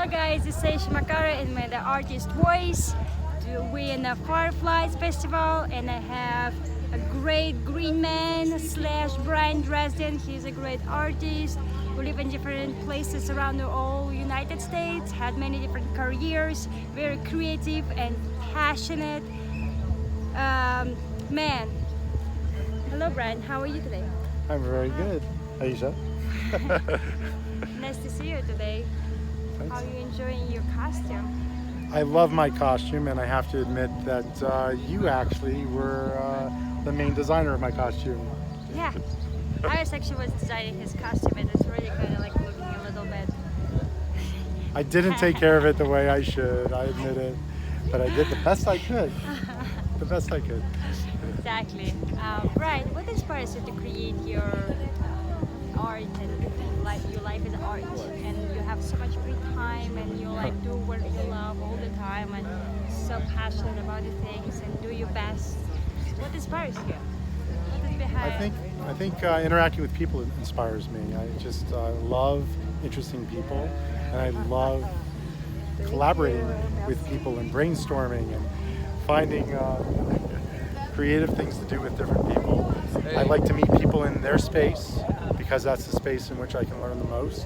Hello guys, this is Aisha Makara and my the artist voice. We're in the Fireflies Festival and I have a great green man slash Bryan Dresden. He's a great artist who live in different places around the whole United States, had many different careers, very creative and passionate man. Hello Bryan, how are you today? I'm very good, Aisha. Nice to see you today. Thanks. How are you enjoying your costume? I love my costume, and I have to admit that you actually were the main designer of my costume. Yeah, I was designing his costume and it's really kind of like looking a little bit. I didn't take care of it the way I should, I admit it, but I did the best I could. The best I could. Exactly. Bryan, what inspires you to create your art and your life is art and you have so much free time and you like do what you love all the time and so passionate about the things and do your best. What inspires you? What is behind? I think interacting with people inspires me. I just love interesting people, and I love collaborating with people and brainstorming and finding creative things to do with different people. I like to meet people in their space because that's the space in which I can learn the most.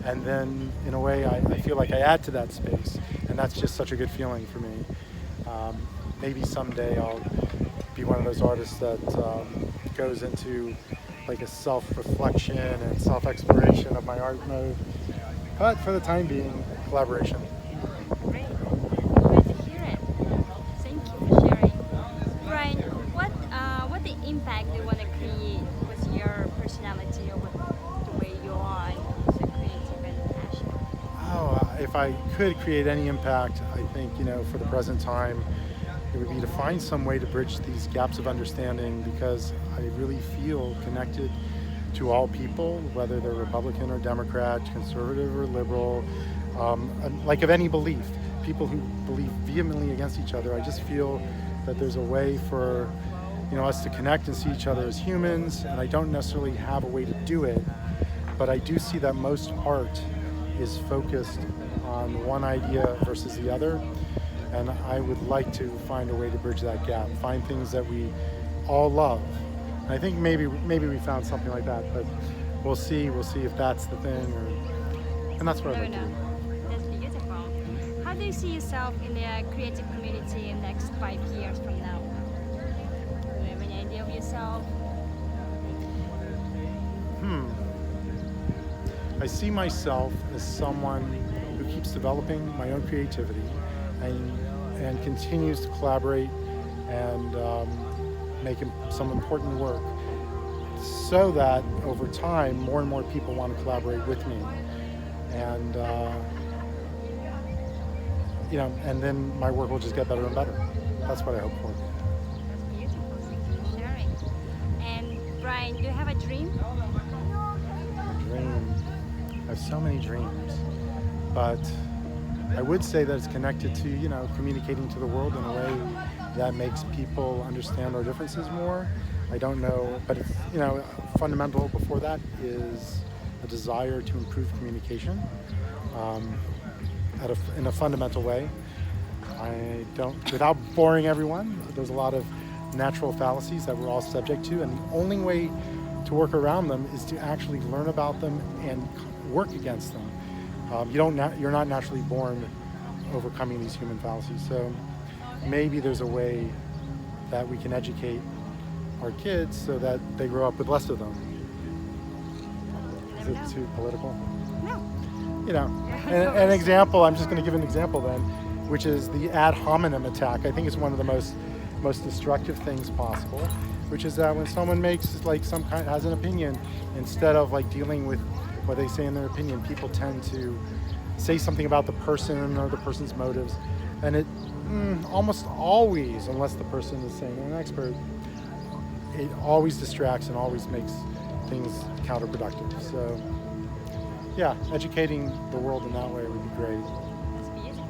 And then, in a way, I feel like I add to that space, and that's just such a good feeling for me. Maybe someday I'll be one of those artists that goes into like a self-reflection and self-exploration of my art mode. But for the time being, collaboration. Great. Glad to hear it. Thank you for sharing. Bryan, what the impact do you want to create with your personality or with the way you are so creative and passionate? Oh, if I could create any impact, I think, for the present time, it would be to find some way to bridge these gaps of understanding, because I really feel connected to all people, whether they're Republican or Democrat, conservative or liberal, like of any belief, people who believe vehemently against each other. I just feel that there's a way for us to connect and see each other as humans, and I don't necessarily have a way to do it, but I do see that most art is focused on one idea versus the other, and I would like to find a way to bridge that gap, find things that we all love. And I think maybe we found something like that, but we'll see if that's the thing, and that's what I'd like to do. That's beautiful. How do you see yourself in the creative community in the next 5 years from now? Do you have any idea of yourself? I see myself as someone who keeps developing my own creativity and continues to collaborate and make some important work, so that over time more and more people want to collaborate with me, and and then my work will just get better and better. That's what I hope for. That's beautiful. Thank you for sharing. And Bryan, do you have a dream? Dream. I have so many dreams, but I would say that it's connected to communicating to the world in a way that makes people understand our differences more. I don't know, but it's fundamental before that is a desire to improve communication in a fundamental way. I don't, without boring everyone, there's a lot of natural fallacies that we're all subject to, and the only way to work around them is to actually learn about them and work against them. You're not naturally born overcoming these human fallacies. So maybe there's a way that we can educate our kids so that they grow up with less of them. Is it too political? No. An example, I'm just going to give an example then, which is the ad hominem attack. I think it's one of the most destructive things possible, which is that when someone has an opinion, instead of dealing with what they say in their opinion, people tend to say something about the person or the person's motives, and it almost always, unless the person is saying they're an expert, it always distracts and always makes things counterproductive. So yeah, educating the world in that way would be great. That's beautiful.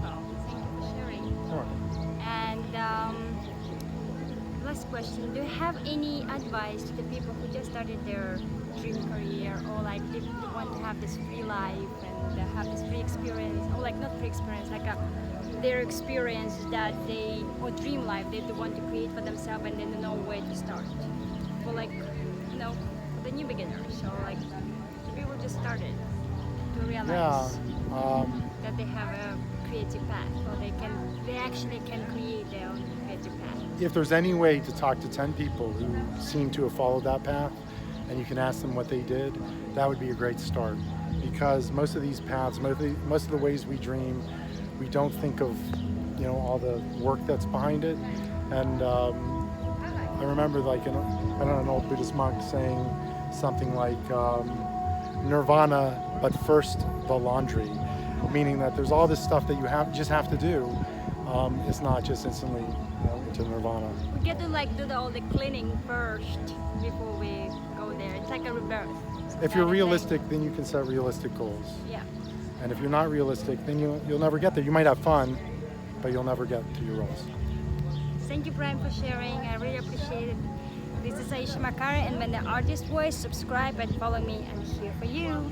Thank you for sharing. Sure. And last question. question. Do you have any advice to the people who just started their dream career, or like they want to have this free life and have this free experience, or like not free experience, like their experience that they, or dream life that they want to create for themselves and they don't know where to start? For like, for the new beginners, so like people just started to realize that they have a creative path, or they actually can create their own creative path. If there's any way to talk to 10 people who seem to have followed that path, and you can ask them what they did, that would be a great start. Because most of these paths, most of the ways we dream, we don't think of, all the work that's behind it. And I remember like an old Buddhist monk saying something like nirvana, but first the laundry, meaning that there's all this stuff that you just have to do. It's not just instantly into nirvana. We get to like do all the cleaning first before we go there. It's like a rebirth. If you're realistic, then you can set realistic goals. Yeah. And if you're not realistic, then you'll never get there. You might have fun, but you'll never get to your goals. Thank you, Bryan, for sharing. I really appreciate it. This is Aisha Makara, and when the artist voice, subscribe and follow me. I'm here for you.